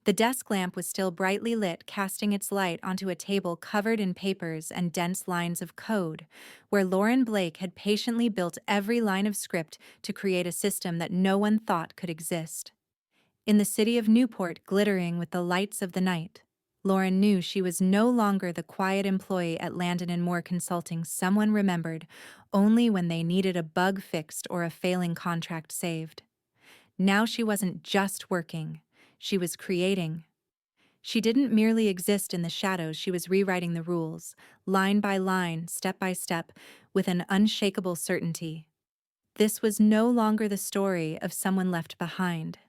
The desk lamp was still brightly lit, casting its light onto a table covered in papers and dense lines of code, where Lauren Blake had patiently built every line of script to create a system that no one thought could exist. In the city of Newport, glittering with the lights of the night, Lauren knew she was no longer the quiet employee at Landon Moore Consulting someone remembered only when they needed a bug fixed or a failing contract saved. Now she wasn't just working, she was creating. She didn't merely exist in the shadows, she was rewriting the rules, line by line, step by step, with an unshakable certainty. This was no longer the story of someone left behind.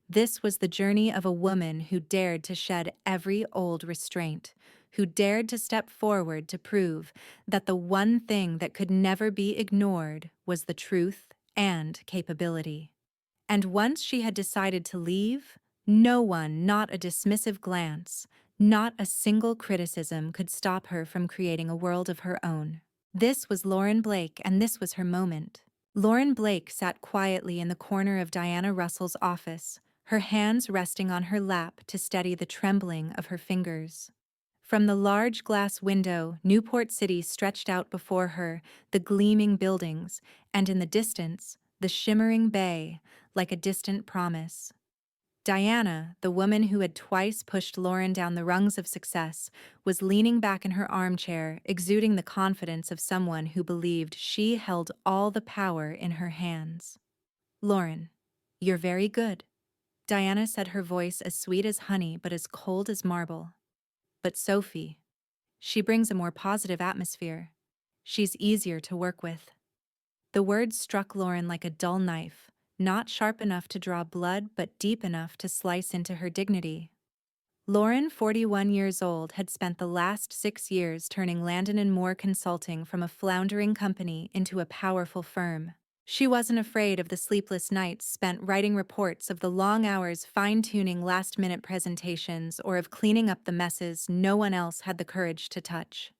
This was the journey of a woman who dared to shed every old restraint, who dared to step forward to prove that the one thing that could never be ignored was the truth and capability. And once she had decided to leave, no one, not a dismissive glance, not a single criticism could stop her from creating a world of her own. This was Lauren Blake, and this was her moment. Lauren Blake sat quietly in the corner of Diana Russell's office, her hands resting on her lap to steady the trembling of her fingers. From the large glass window, Newport City stretched out before her, the gleaming buildings, and in the distance, the shimmering bay, like a distant promise. Diana, the woman who had twice pushed Lauren down the rungs of success, was leaning back in her armchair, exuding the confidence of someone who believed she held all the power in her hands. "Lauren, you're very good," Diana said, her voice as sweet as honey but as cold as marble. "But Sophie, she brings a more positive atmosphere. She's easier to work with." The words struck Lauren like a dull knife, not sharp enough to draw blood but deep enough to slice into her dignity. Lauren, 41 years old, had spent the last 6 years turning Landon Moore Consulting from a floundering company into a powerful firm. She wasn't afraid of the sleepless nights spent writing reports, of the long hours fine-tuning last-minute presentations, or of cleaning up the messes no one else had the courage to touch.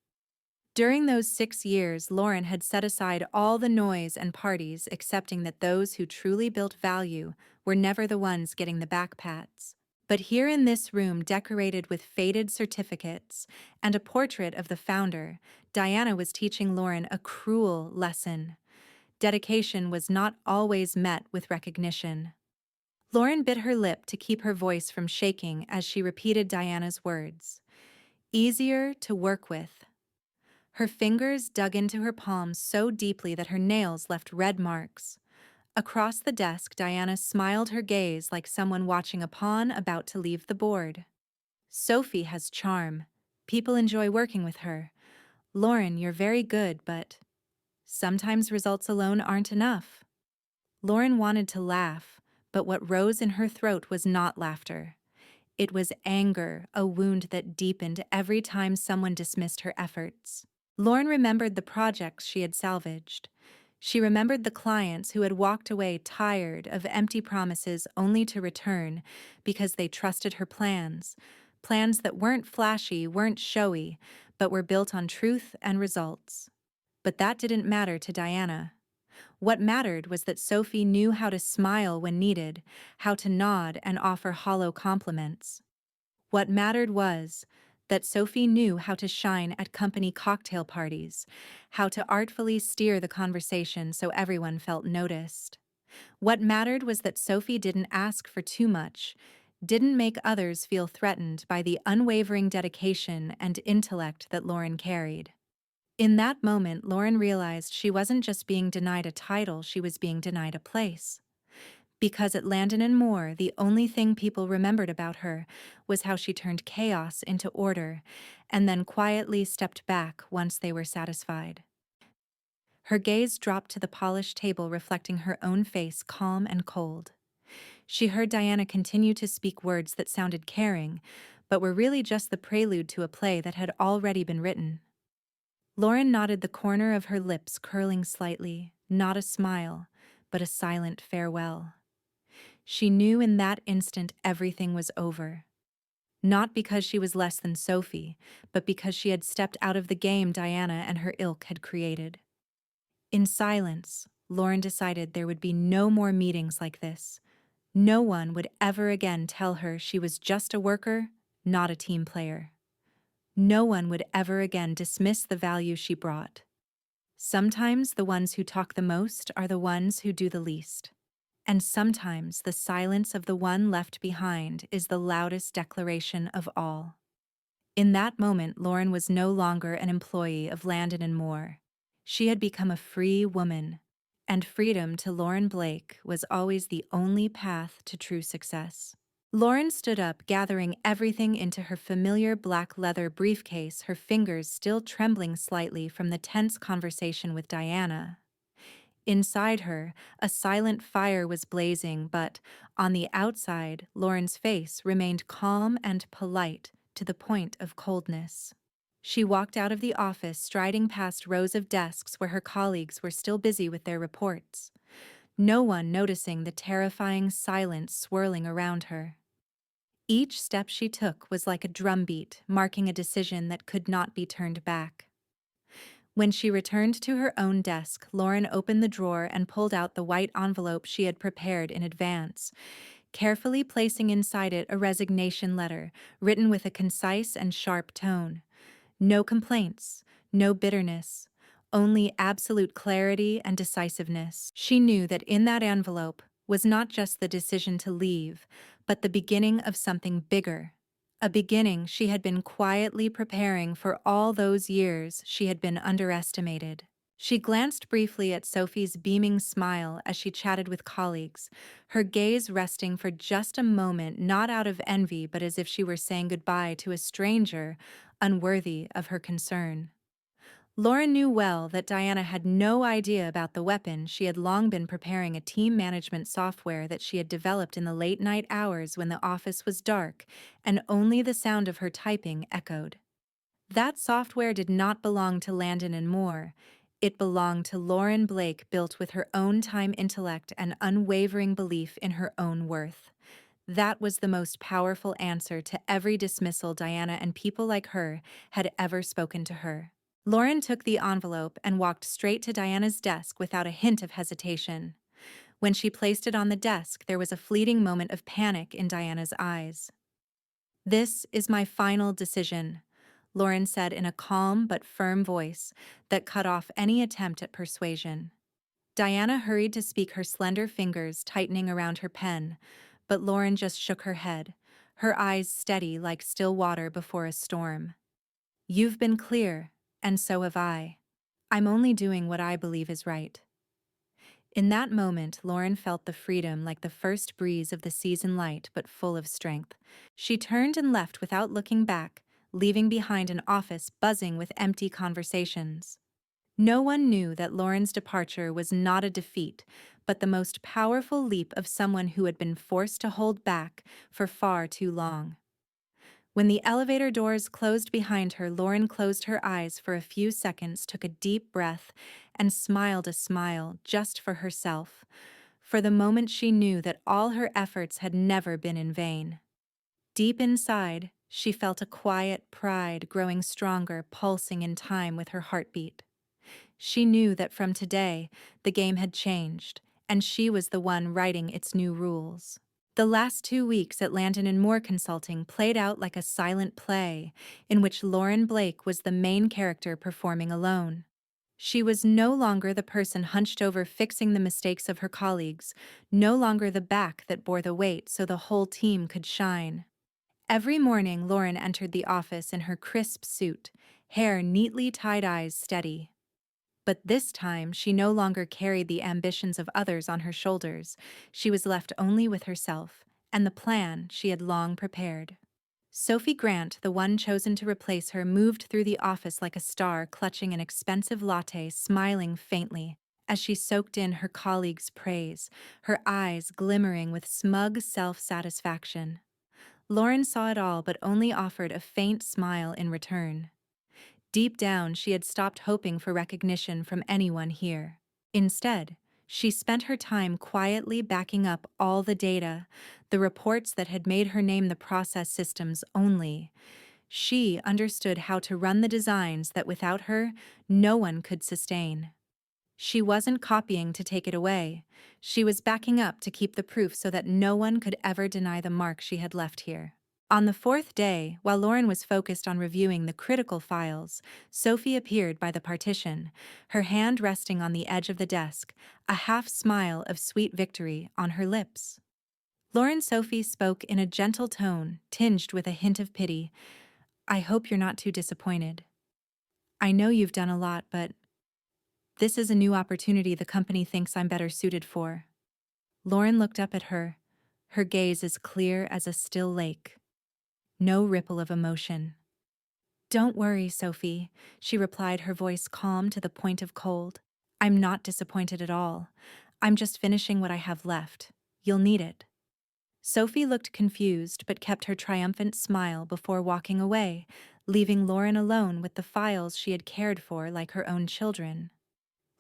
During those 6 years, Lauren had set aside all the noise and parties, accepting that those who truly built value were never the ones getting the backpats. But here in this room, decorated with faded certificates and a portrait of the founder, Diana was teaching Lauren a cruel lesson. Dedication was not always met with recognition. Lauren bit her lip to keep her voice from shaking as she repeated Diana's words. "Easier to work with." Her fingers dug into her palms so deeply that her nails left red marks. Across the desk, Diana smiled, her gaze like someone watching a pawn about to leave the board. "Sophie has charm. People enjoy working with her. Lauren, you're very good, but sometimes results alone aren't enough." Lauren wanted to laugh, but what rose in her throat was not laughter. It was anger, a wound that deepened every time someone dismissed her efforts. Lauren remembered the projects she had salvaged. She remembered the clients who had walked away tired of empty promises only to return because they trusted her plans. Plans that weren't flashy, weren't showy, but were built on truth and results. But that didn't matter to Diana. What mattered was that Sophie knew how to smile when needed, how to nod and offer hollow compliments. What mattered was that Sophie knew how to shine at company cocktail parties, how to artfully steer the conversation so everyone felt noticed. What mattered was that Sophie didn't ask for too much, didn't make others feel threatened by the unwavering dedication and intellect that Lauren carried. In that moment, Lauren realized she wasn't just being denied a title, she was being denied a place. Because at Landon Moore, the only thing people remembered about her was how she turned chaos into order and then quietly stepped back once they were satisfied. Her gaze dropped to the polished table, reflecting her own face, calm and cold. She heard Diana continue to speak words that sounded caring, but were really just the prelude to a play that had already been written. Lauren nodded, the corner of her lips curling slightly, not a smile, but a silent farewell. She knew in that instant everything was over. Not because she was less than Sophie, but because she had stepped out of the game Diana and her ilk had created. In silence, Lauren decided there would be no more meetings like this. No one would ever again tell her she was just a worker, not a team player. No one would ever again dismiss the value she brought. Sometimes the ones who talk the most are the ones who do the least. And sometimes the silence of the one left behind is the loudest declaration of all. In that moment, Lauren was no longer an employee of Landon Moore. She had become a free woman, and freedom to Lauren Blake was always the only path to true success. Lauren stood up, gathering everything into her familiar black leather briefcase, her fingers still trembling slightly from the tense conversation with Diana. Inside her, a silent fire was blazing, but on the outside, Lauren's face remained calm and polite to the point of coldness. She walked out of the office, striding past rows of desks where her colleagues were still busy with their reports, no one noticing the terrifying silence swirling around her. Each step she took was like a drumbeat, marking a decision that could not be turned back. When she returned to her own desk, Lauren opened the drawer and pulled out the white envelope she had prepared in advance, carefully placing inside it a resignation letter written with a concise and sharp tone. No complaints, no bitterness, only absolute clarity and decisiveness. She knew that in that envelope was not just the decision to leave, but the beginning of something bigger. A beginning she had been quietly preparing for all those years she had been underestimated. She glanced briefly at Sophie's beaming smile as she chatted with colleagues, her gaze resting for just a moment, not out of envy but as if she were saying goodbye to a stranger unworthy of her concern. Lauren knew well that Diana had no idea about the weapon. She had long been preparing a team management software that she had developed in the late-night hours when the office was dark and only the sound of her typing echoed. That software did not belong to Landon Moore. It belonged to Lauren Blake, built with her own time, intellect, and unwavering belief in her own worth. That was the most powerful answer to every dismissal Diana and people like her had ever spoken to her. Lauren took the envelope and walked straight to Diana's desk without a hint of hesitation. When she placed it on the desk, there was a fleeting moment of panic in Diana's eyes. "This is my final decision," Lauren said in a calm but firm voice that cut off any attempt at persuasion. Diana hurried to speak, her slender fingers tightening around her pen, but Lauren just shook her head, her eyes steady like still water before a storm. "You've been clear, and so have I. I'm only doing what I believe is right." In that moment, Lauren felt the freedom like the first breeze of the season, light but full of strength. She turned and left without looking back, leaving behind an office buzzing with empty conversations. No one knew that Lauren's departure was not a defeat, but the most powerful leap of someone who had been forced to hold back for far too long. When the elevator doors closed behind her, Lauren closed her eyes for a few seconds, took a deep breath, and smiled a smile just for herself. For the moment she knew that all her efforts had never been in vain. Deep inside, she felt a quiet pride growing stronger, pulsing in time with her heartbeat. She knew that from today, the game had changed, and she was the one writing its new rules. The last 2 weeks at Landon Moore Consulting played out like a silent play, in which Lauren Blake was the main character, performing alone. She was no longer the person hunched over fixing the mistakes of her colleagues, no longer the back that bore the weight so the whole team could shine. Every morning, Lauren entered the office in her crisp suit, hair neatly tied, eyes steady. But this time, she no longer carried the ambitions of others on her shoulders. She was left only with herself and the plan she had long prepared. Sophie Grant, the one chosen to replace her, moved through the office like a star, clutching an expensive latte, smiling faintly as she soaked in her colleagues' praise, her eyes glimmering with smug self-satisfaction. Lauren saw it all but only offered a faint smile in return. Deep down, she had stopped hoping for recognition from anyone here. Instead, she spent her time quietly backing up all the data, the reports that had made her name the process systems only. She understood how to run the designs that without her, no one could sustain. She wasn't copying to take it away. She was backing up to keep the proof so that no one could ever deny the mark she had left here. On the fourth day, while Lauren was focused on reviewing the critical files, Sophie appeared by the partition, her hand resting on the edge of the desk, a half smile of sweet victory on her lips. Sophie spoke in a gentle tone, tinged with a hint of pity. "I hope you're not too disappointed. I know you've done a lot, but this is a new opportunity the company thinks I'm better suited for." Lauren looked up at her, her gaze as clear as a still lake. No ripple of emotion. "Don't worry, Sophie," she replied, her voice calm to the point of cold. "I'm not disappointed at all. I'm just finishing what I have left. You'll need it." Sophie looked confused but kept her triumphant smile before walking away, leaving Lauren alone with the files she had cared for like her own children.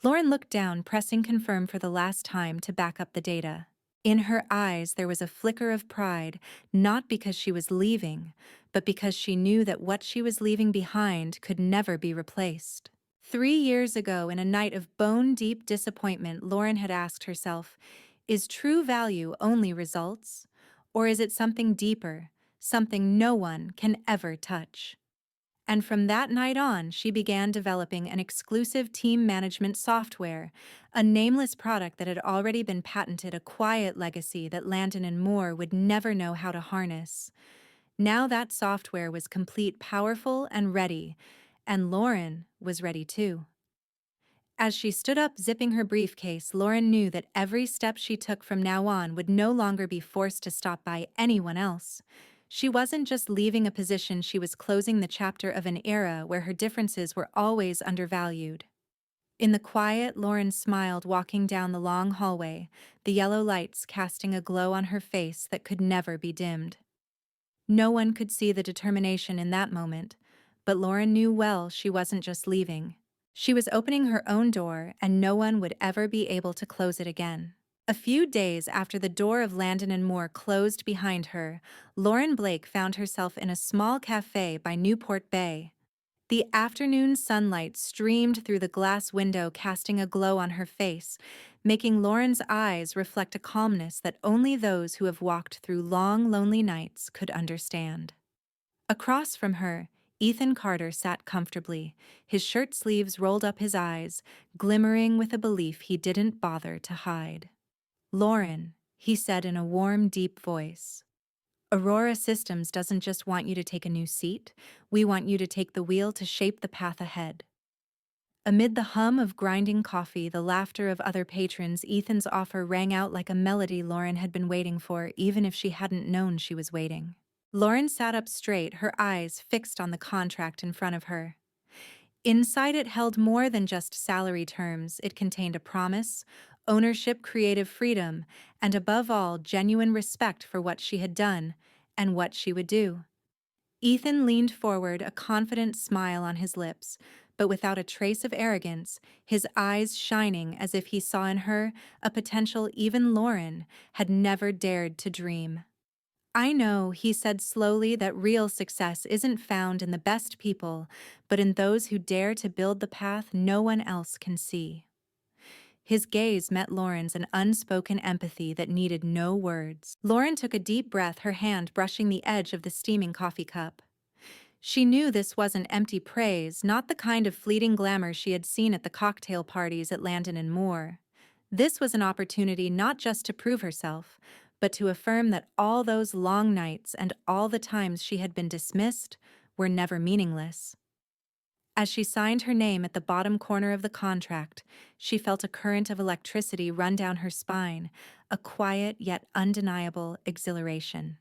Lauren looked down, pressing confirm for the last time to back up the data. In her eyes there was a flicker of pride, not because she was leaving, but because she knew that what she was leaving behind could never be replaced. 3 years ago, in a night of bone-deep disappointment, Lauren had asked herself, is true value only results? Or is it something deeper, something no one can ever touch? And from that night on, she began developing an exclusive team management software, a nameless product that had already been patented, a quiet legacy that Landon Moore would never know how to harness. Now that software was complete, powerful, and ready, and Lauren was ready too. As she stood up, zipping her briefcase, Lauren knew that every step she took from now on would no longer be forced to stop by anyone else. She wasn't just leaving a position, she was closing the chapter of an era where her differences were always undervalued. In the quiet, Lauren smiled, walking down the long hallway, the yellow lights casting a glow on her face that could never be dimmed. No one could see the determination in that moment, but Lauren knew well she wasn't just leaving. She was opening her own door, and no one would ever be able to close it again. A few days after the door of Landon Moore closed behind her, Lauren Blake found herself in a small cafe by Newport Bay. The afternoon sunlight streamed through the glass window, casting a glow on her face, making Lauren's eyes reflect a calmness that only those who have walked through long, lonely nights could understand. Across from her, Ethan Carter sat comfortably, his shirt sleeves rolled up, his eyes glimmering with a belief he didn't bother to hide. "Lauren," he said in a warm, deep voice, "Aurora Systems doesn't just want you to take a new seat, we want you to take the wheel to shape the path ahead." Amid the hum of grinding coffee, the laughter of other patrons, Ethan's offer rang out like a melody Lauren had been waiting for, even if she hadn't known she was waiting. Lauren sat up straight, her eyes fixed on the contract in front of her. Inside it held more than just salary terms. It contained a promise, ownership, creative freedom, and above all, genuine respect for what she had done and what she would do. Ethan leaned forward, a confident smile on his lips, but without a trace of arrogance, his eyes shining as if he saw in her a potential even Lauren had never dared to dream. "I know," he said slowly, "that real success isn't found in the best people, but in those who dare to build the path no one else can see." His gaze met Lauren's, an unspoken empathy that needed no words. Lauren took a deep breath, her hand brushing the edge of the steaming coffee cup. She knew this wasn't empty praise, not the kind of fleeting glamour she had seen at the cocktail parties at Landon Moore. This was an opportunity not just to prove herself, but to affirm that all those long nights and all the times she had been dismissed were never meaningless. As she signed her name at the bottom corner of the contract, she felt a current of electricity run down her spine, a quiet yet undeniable exhilaration.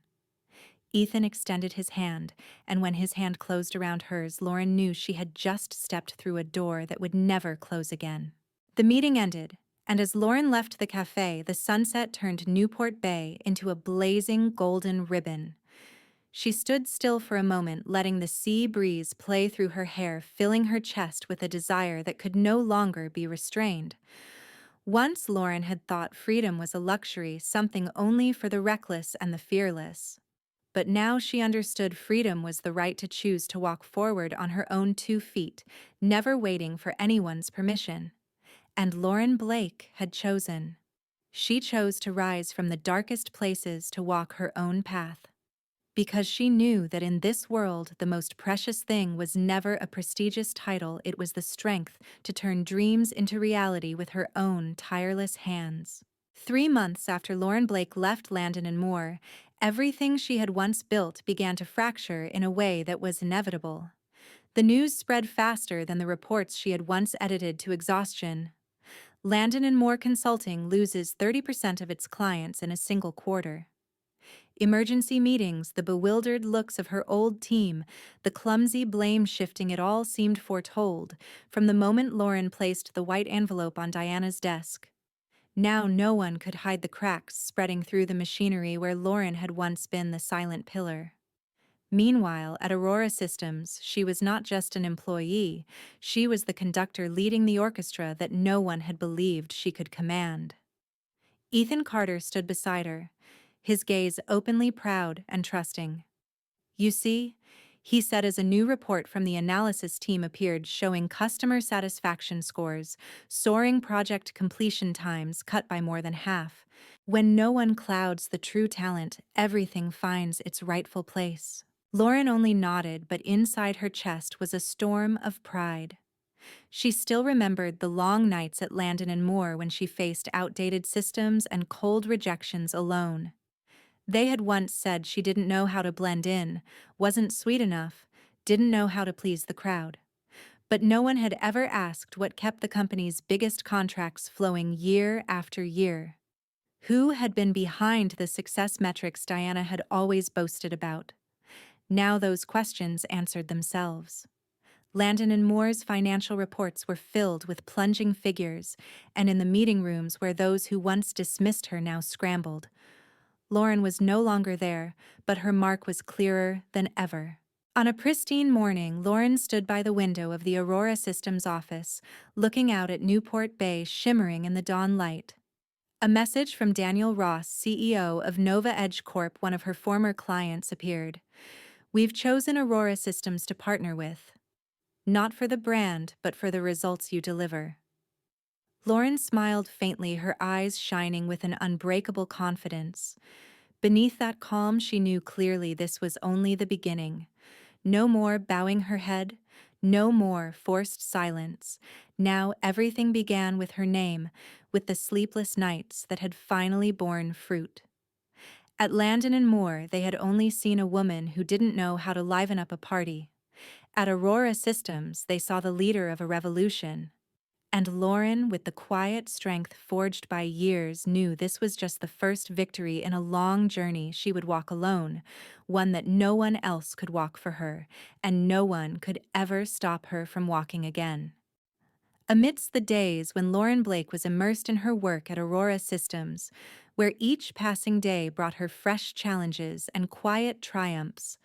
Ethan extended his hand, and when his hand closed around hers, Lauren knew she had just stepped through a door that would never close again. The meeting ended, and as Lauren left the cafe, the sunset turned Newport Bay into a blazing golden ribbon. She stood still for a moment, letting the sea breeze play through her hair, filling her chest with a desire that could no longer be restrained. Once Lauren had thought freedom was a luxury, something only for the reckless and the fearless. But now she understood freedom was the right to choose to walk forward on her own 2 feet, never waiting for anyone's permission. And Lauren Blake had chosen. She chose to rise from the darkest places to walk her own path. Because she knew that in this world the most precious thing was never a prestigious title, it was the strength to turn dreams into reality with her own tireless hands. 3 months after Lauren Blake left Landon Moore, everything she had once built began to fracture in a way that was inevitable. The news spread faster than the reports she had once edited to exhaustion. Landon Moore Consulting loses 30% of its clients in a single quarter. Emergency meetings, the bewildered looks of her old team, the clumsy blame shifting, it all seemed foretold from the moment Lauren placed the white envelope on Diana's desk. Now no one could hide the cracks spreading through the machinery where Lauren had once been the silent pillar. Meanwhile, at Aurora Systems, she was not just an employee, she was the conductor leading the orchestra that no one had believed she could command. Ethan Carter stood beside her, his gaze openly proud and trusting. "You see," he said as a new report from the analysis team appeared showing customer satisfaction scores, soaring project completion times cut by more than half. When no one clouds the true talent, everything finds its rightful place. Lauren only nodded, but inside her chest was a storm of pride. She still remembered the long nights at Landon Moore when she faced outdated systems and cold rejections alone. They had once said she didn't know how to blend in, wasn't sweet enough, didn't know how to please the crowd. But no one had ever asked what kept the company's biggest contracts flowing year after year. Who had been behind the success metrics Diana had always boasted about? Now those questions answered themselves. Landon Moore's financial reports were filled with plunging figures, and in the meeting rooms where those who once dismissed her now scrambled. Lauren was no longer there, but her mark was clearer than ever. On a pristine morning, Lauren stood by the window of the Aurora Systems office, looking out at Newport Bay shimmering in the dawn light. A message from Daniel Ross, CEO of Nova Edge Corp., one of her former clients, appeared. "We've chosen Aurora Systems to partner with. Not for the brand, but for the results you deliver." Lauren smiled faintly, her eyes shining with an unbreakable confidence. Beneath that calm, she knew clearly this was only the beginning. No more bowing her head, no more forced silence. Now everything began with her name, with the sleepless nights that had finally borne fruit. At Landon Moore, they had only seen a woman who didn't know how to liven up a party. At Aurora Systems, they saw the leader of a revolution. And Lauren, with the quiet strength forged by years, knew this was just the first victory in a long journey she would walk alone, one that no one else could walk for her, and no one could ever stop her from walking again. Amidst the days when Lauren Blake was immersed in her work at Aurora Systems, where each passing day brought her fresh challenges and quiet triumphs,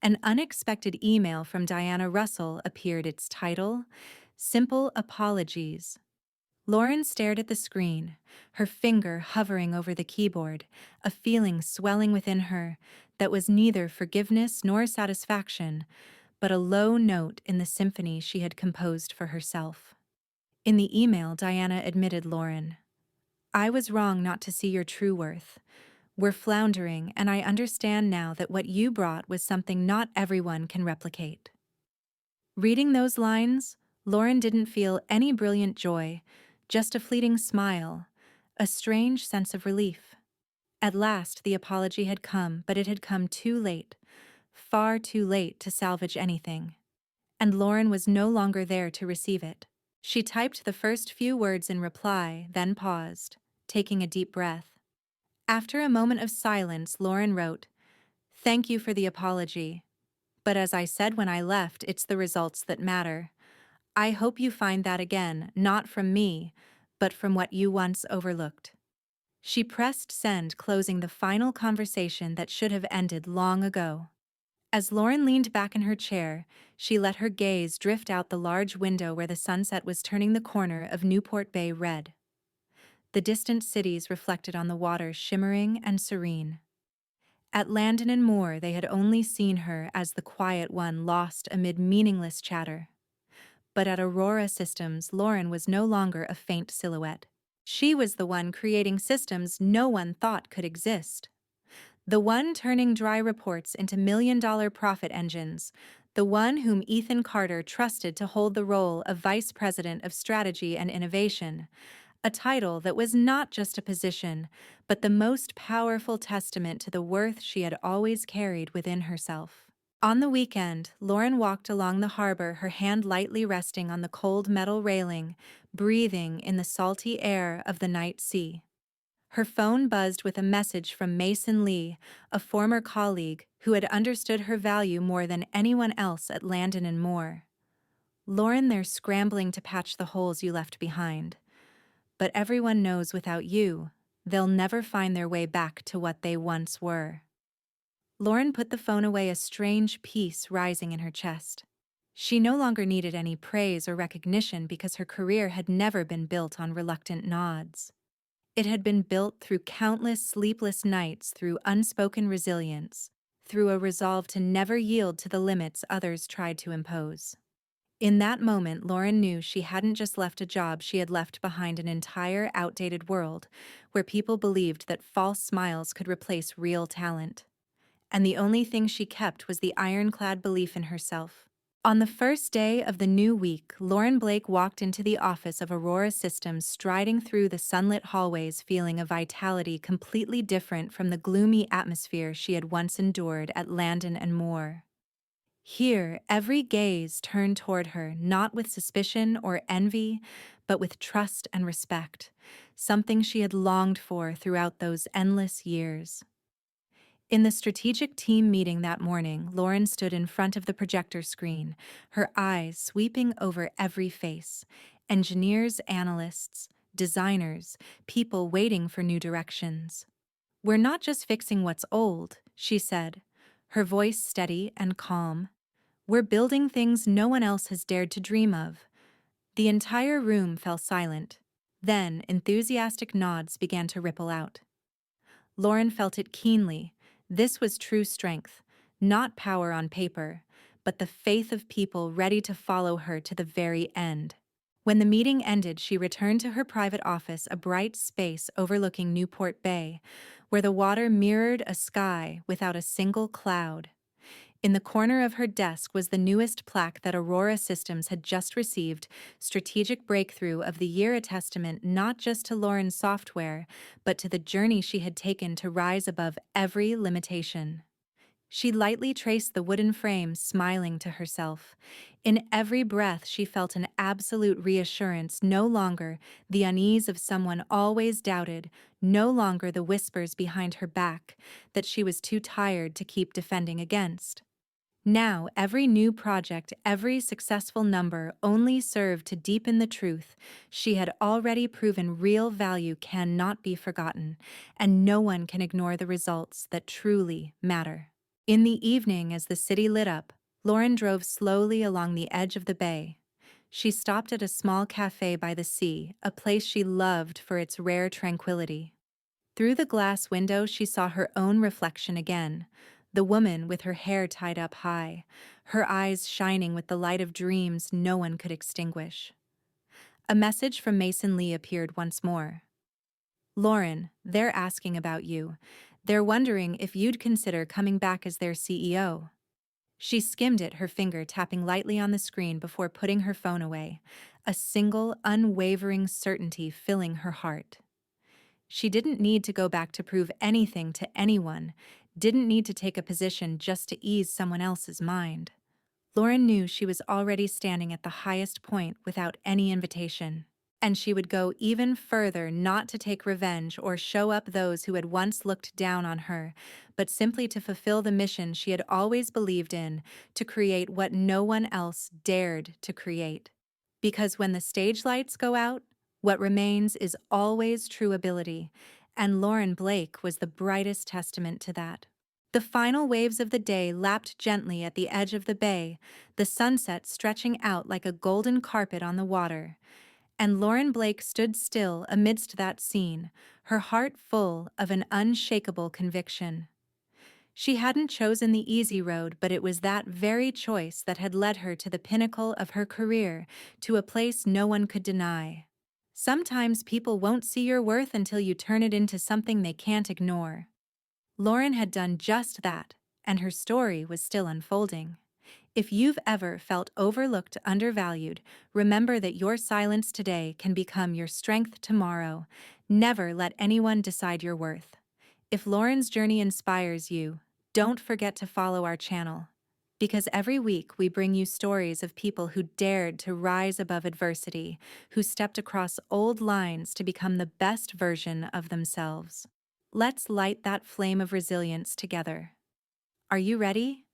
an unexpected email from Diana Russell appeared, its title, "Simple Apologies." Lauren stared at the screen, her finger hovering over the keyboard, a feeling swelling within her that was neither forgiveness nor satisfaction, but a low note in the symphony she had composed for herself. In the email, Diana admitted Lauren, "I was wrong not to see your true worth. We're floundering, and I understand now that what you brought was something not everyone can replicate." Reading those lines, Lauren didn't feel any brilliant joy, just a fleeting smile, a strange sense of relief. At last the apology had come, but it had come too late, far too late to salvage anything. And Lauren was no longer there to receive it. She typed the first few words in reply, then paused, taking a deep breath. After a moment of silence, Lauren wrote, "Thank you for the apology. But as I said when I left, it's the results that matter. I hope you find that again, not from me, but from what you once overlooked." She pressed send, closing the final conversation that should have ended long ago. As Lauren leaned back in her chair, she let her gaze drift out the large window where the sunset was turning the corner of Newport Bay red. The distant cities reflected on the water, shimmering and serene. At Landon Moore, they had only seen her as the quiet one lost amid meaningless chatter. But at Aurora Systems, Lauren was no longer a faint silhouette. She was the one creating systems no one thought could exist. The one turning dry reports into million-dollar profit engines. The one whom Ethan Carter trusted to hold the role of Vice President of Strategy and Innovation. A title that was not just a position, but the most powerful testament to the worth she had always carried within herself. On the weekend, Lauren walked along the harbor, her hand lightly resting on the cold metal railing, breathing in the salty air of the night sea. Her phone buzzed with a message from Mason Lee, a former colleague who had understood her value more than anyone else at Landon Moore. "Lauren, they're scrambling to patch the holes you left behind. But everyone knows without you, they'll never find their way back to what they once were." Lauren put the phone away, a strange peace rising in her chest. She no longer needed any praise or recognition because her career had never been built on reluctant nods. It had been built through countless sleepless nights, through unspoken resilience, through a resolve to never yield to the limits others tried to impose. In that moment, Lauren knew she hadn't just left a job, she had left behind an entire outdated world where people believed that false smiles could replace real talent. And the only thing she kept was the ironclad belief in herself. On the first day of the new week, Lauren Blake walked into the office of Aurora Systems, striding through the sunlit hallways, feeling a vitality completely different from the gloomy atmosphere she had once endured at Landon Moore. Here, every gaze turned toward her, not with suspicion or envy, but with trust and respect, something she had longed for throughout those endless years. In the strategic team meeting that morning, Lauren stood in front of the projector screen, her eyes sweeping over every face. Engineers, analysts, designers, people waiting for new directions. "We're not just fixing what's old," she said, her voice steady and calm. "We're building things no one else has dared to dream of." The entire room fell silent. Then enthusiastic nods began to ripple out. Lauren felt it keenly. This was true strength, not power on paper, but the faith of people ready to follow her to the very end. When the meeting ended, she returned to her private office, a bright space overlooking Newport Bay, where the water mirrored a sky without a single cloud. In the corner of her desk was the newest plaque that Aurora Systems had just received, Strategic Breakthrough of the Year, a testament not just to Lauren's software, but to the journey she had taken to rise above every limitation. She lightly traced the wooden frame, smiling to herself. In every breath, she felt an absolute reassurance, no longer the unease of someone always doubted, no longer the whispers behind her back that she was too tired to keep defending against. Now, every new project, every successful number only served to deepen the truth. She had already proven real value cannot be forgotten, and no one can ignore the results that truly matter. In the evening, as the city lit up, Lauren drove slowly along the edge of the bay. She stopped at a small cafe by the sea, a place she loved for its rare tranquility. Through the glass window, she saw her own reflection again. The woman with her hair tied up high, her eyes shining with the light of dreams no one could extinguish. A message from Mason Lee appeared once more. "Lauren, they're asking about you. They're wondering if you'd consider coming back as their CEO." She skimmed it, her finger tapping lightly on the screen before putting her phone away, a single, unwavering certainty filling her heart. She didn't need to go back to prove anything to anyone, didn't need to take a position just to ease someone else's mind. Lauren knew she was already standing at the highest point without any invitation. And she would go even further, not to take revenge or show up those who had once looked down on her, but simply to fulfill the mission she had always believed in, to create what no one else dared to create. Because when the stage lights go out, what remains is always true ability, and Lauren Blake was the brightest testament to that. The final waves of the day lapped gently at the edge of the bay, the sunset stretching out like a golden carpet on the water. And Lauren Blake stood still amidst that scene, her heart full of an unshakable conviction. She hadn't chosen the easy road, but it was that very choice that had led her to the pinnacle of her career, to a place no one could deny. Sometimes people won't see your worth until you turn it into something they can't ignore. Lauren had done just that, and her story was still unfolding. If you've ever felt overlooked, undervalued, remember that your silence today can become your strength tomorrow. Never let anyone decide your worth. If Lauren's journey inspires you, don't forget to follow our channel. Because every week we bring you stories of people who dared to rise above adversity, who stepped across old lines to become the best version of themselves. Let's light that flame of resilience together. Are you ready?